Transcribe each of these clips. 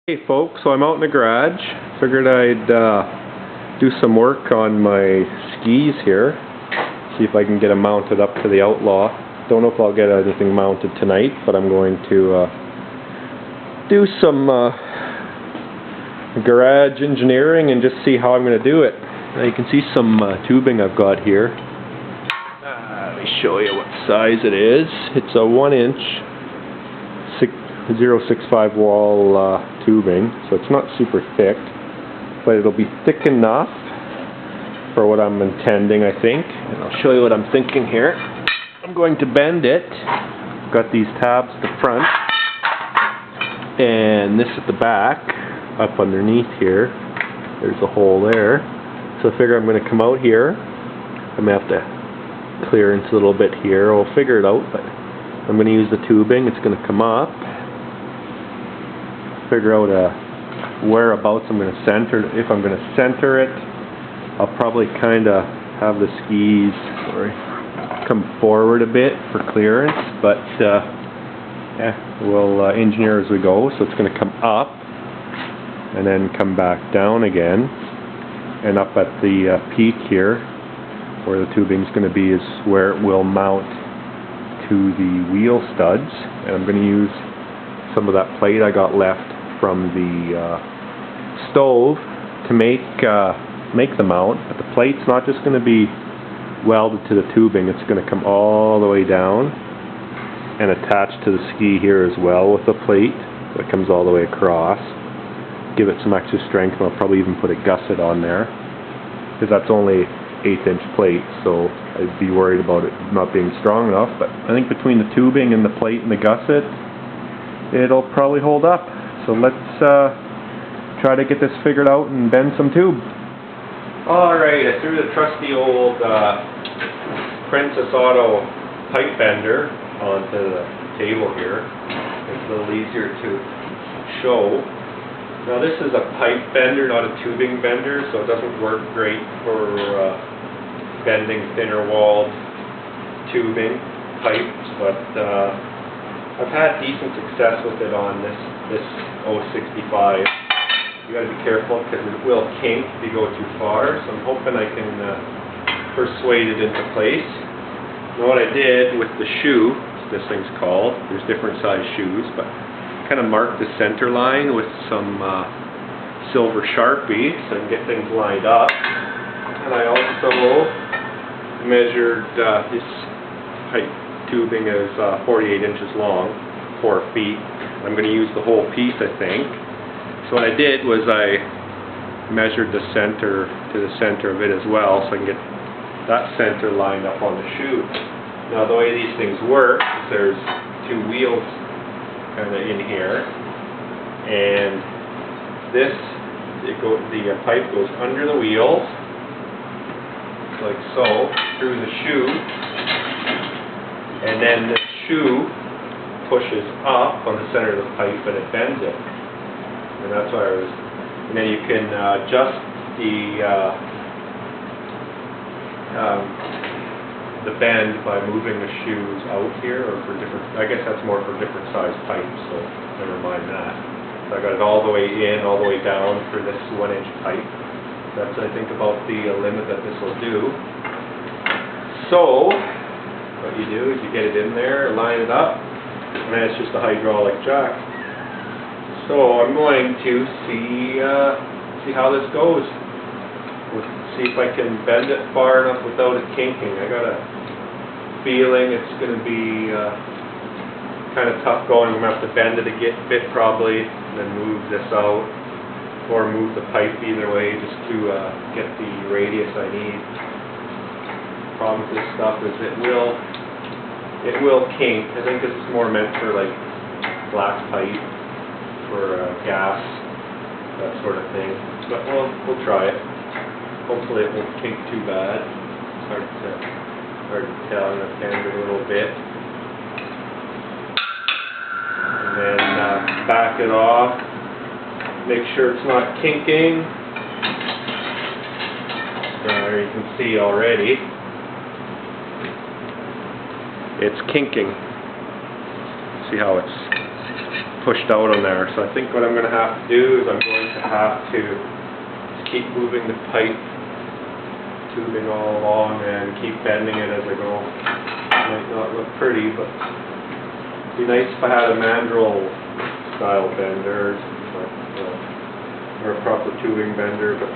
Hey folks, so I'm out in the garage. Figured I'd do some work on my skis here. See if I can get them mounted up to the Outlaw. Don't know if I'll get anything mounted tonight, but I'm going to do some garage engineering and just see how I'm going to do it. Now you can see some tubing I've got here. Let me show you what size it is. It's a 1-inch 0.65 wall tubing, so it's not super thick, but it'll be thick enough for what I'm intending, I think. And I'll show you what I'm thinking here. I'm going to bend it. Got these tabs at the front and this at the back, up underneath here. There's a hole there. So I figure I'm going to come out here. I'm going to have to clearance a little bit here. I'll figure it out, but I'm going to use the tubing. It's going to come up. Figure out whereabouts I'm going to center. If I'm going to center it, I'll probably kind of have the skis come forward a bit for clearance, but yeah, we'll engineer as we go. So it's going to come up and then come back down again, and up at the peak here where the tubing is going to be is where it will mount to the wheel studs. And I'm going to use some of that plate I got left from the stove to make the mount. But the plate's not just going to be welded to the tubing, it's going to come all the way down and attach to the ski here as well with the plate that comes all the way across. Give it some extra strength, and I'll probably even put a gusset on there, because that's only 1/8-inch plate, so I'd be worried about it not being strong enough. But I think between the tubing and the plate and the gusset, it'll probably hold up. So let's try to get this figured out and bend some tube. Alright, I threw the trusty old Princess Auto pipe bender onto the table here. It's a little easier to show. Now this is a pipe bender, not a tubing bender, so it doesn't work great for bending thinner walled tubing pipes, but I've had decent success with it on this 065. You gotta be careful because it will kink if you go too far, so I'm hoping I can persuade it into place. Now what I did with the shoe, this thing's called, there's different size shoes, but kind of marked the center line with some silver Sharpie so I can get things lined up. And I also measured this pipe tubing is 48 inches long, 4 feet. I'm going to use the whole piece, I think. So what I did was I measured the center to the center of it as well, so I can get that center lined up on the shoe. Now the way these things work is there's 2 wheels kind of in here, and the pipe goes under the wheels, like so, through the shoe, and then the shoe pushes up on the center of the pipe and it bends it. And that's why and then you can adjust the bend by moving the shoes out here, or for different, I guess that's more for different size pipes, so never mind that. So I got it all the way in, all the way down for this 1-inch pipe. That's, I think, about the limit that this will do. So what you do is you get it in there, line it up, and then it's just a hydraulic jack. So I'm going to see how this goes. See if I can bend it far enough without it kinking. I got a feeling it's going to be kind of tough going. I'm going to have to bend it a bit probably, and then move this out, or move the pipe either way just to get the radius I need. The problem with this stuff is it will kink. I think this is more meant for like glass pipe, for gas, that sort of thing. But we'll try it. Hopefully it won't kink too bad. It's hard to tell. I'm going to bend it a little bit. And then back it off. Make sure it's not kinking. There you can see already. It's kinking. See how it's pushed out on there. So I think what I'm going to have to do is I'm going to have to just keep moving the pipe tubing all along and keep bending it as I go. It might not look pretty, but it'd be nice if I had a mandrel style bender, or a proper tubing bender, but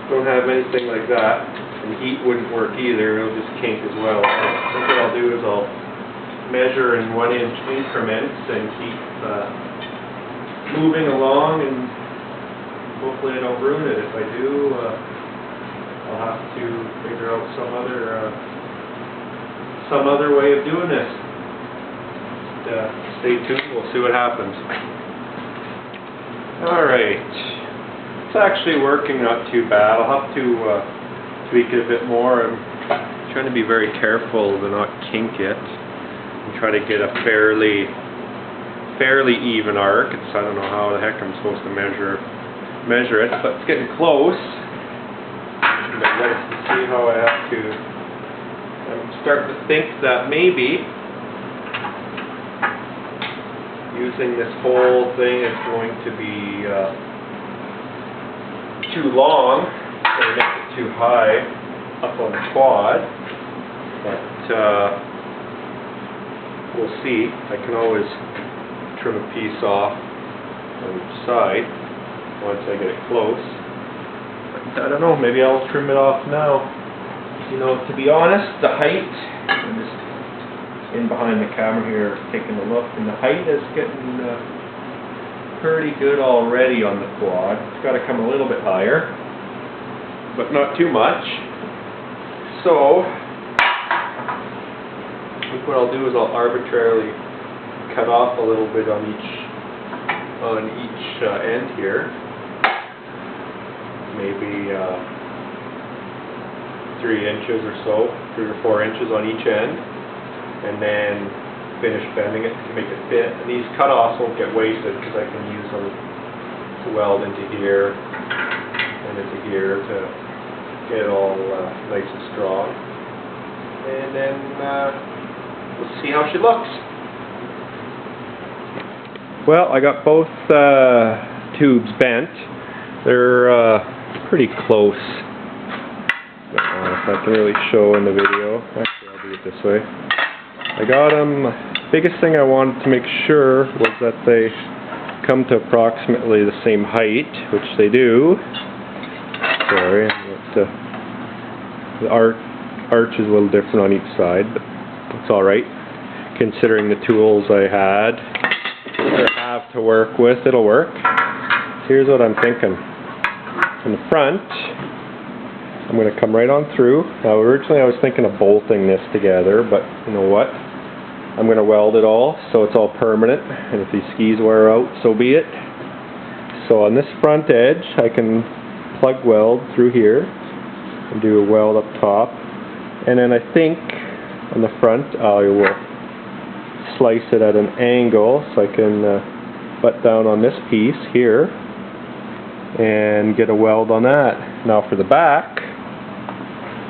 don't have anything like that. And heat wouldn't work either, it'll just kink as well. So I think what I'll do is I'll measure in 1 inch increments and keep moving along, and hopefully I don't ruin it. If I do, I'll have to figure out some other way of doing this. Stay tuned, we'll see what happens. Alright, it's actually working not too bad. I'll have to tweak it a bit more. I'm trying to be very careful to not kink it and try to get a fairly even arc. I don't know how the heck I'm supposed to measure it, but it's getting close. And I'd like to see how I have to. I'm starting to think that maybe using this whole thing is going to be too long, or make it too high up on the quad, but we'll see. I can always trim a piece off on each side once I get it close. But I don't know, maybe I'll trim it off now. You know, to be honest, the height, I'm just in behind the camera here taking a look, and the height is getting pretty good already on the quad. It's got to come a little bit higher, but not too much. So I think what I'll do is I'll arbitrarily cut off a little bit on each end here, maybe 3 inches or so, 3 or 4 inches on each end, and then finish bending it to make it fit. And these cut-offs won't get wasted because I can use them to weld into here and into here to get it all nice and strong. And then we'll see how she looks. Well, I got both tubes bent. They're pretty close. I don't know if I can really show in the video. Actually, I'll do it this way. I got them. Biggest thing I wanted to make sure was that they come to approximately the same height, which they do. Sorry, the arch is a little different on each side, but it's alright. Considering the tools I had or have to work with, it'll work. Here's what I'm thinking. In the front, I'm going to come right on through. Now originally I was thinking of bolting this together, but you know what? I'm going to weld it all so it's all permanent, and if these skis wear out, so be it. So on this front edge I can plug weld through here and do a weld up top, and then I think on the front I will slice it at an angle so I can butt down on this piece here and get a weld on that. Now for the back,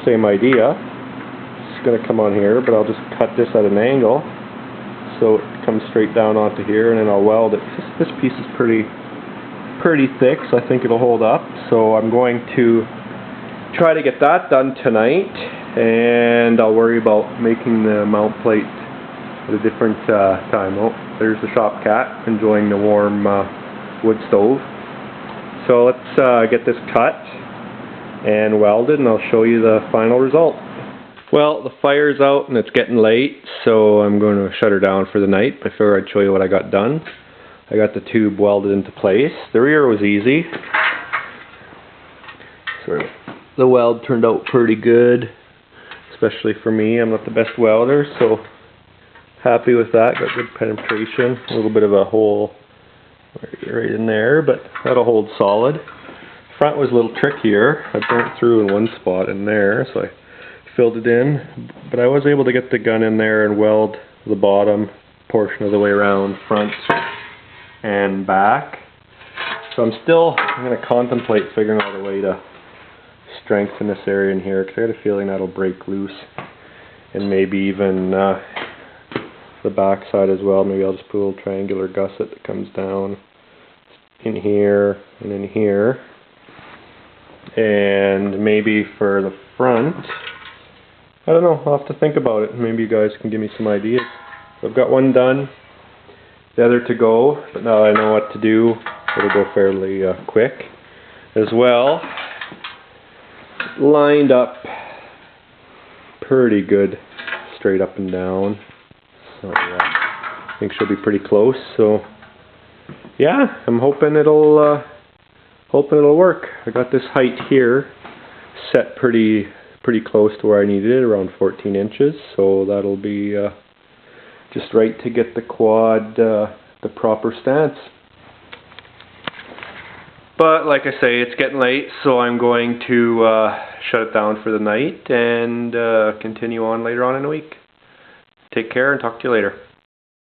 same idea. It's going to come on here, but I'll just cut this at an angle so it comes straight down onto here, and then I'll weld it. This piece is pretty thick, so I think it'll hold up. So I'm going to try to get that done tonight, and I'll worry about making the mount plate at a different time. Oh, there's the shop cat enjoying the warm wood stove. So let's get this cut and welded, and I'll show you the final result. Well, the fire's out and it's getting late, so I'm going to shut her down for the night. I figured I'd show you what I got done. I got the tube welded into place. The rear was easy. So the weld turned out pretty good, especially for me. I'm not the best welder, so happy with that. Got good penetration. A little bit of a hole right in there, but that'll hold solid. Front was a little trickier. I burnt through in one spot in there, so I filled it in, but I was able to get the gun in there and weld the bottom portion of the way around, front and back. So I'm going to contemplate figuring out a way to strengthen this area in here, because I got a feeling that'll break loose, and maybe even the back side as well. Maybe I'll just put a little triangular gusset that comes down in here and in here. And maybe for the front, I don't know, I'll have to think about it. Maybe you guys can give me some ideas. So I've got one done, the other to go, but now I know what to do. It'll go fairly quick as well. Lined up pretty good, straight up and down. So I think she'll be pretty close. So yeah, I'm hoping it'll work. I got this height here set pretty close to where I needed it, around 14 inches. So that'll be just right to get the quad the proper stance. But like I say, it's getting late, so I'm going to shut it down for the night and continue on later on in the week. Take care and talk to you later.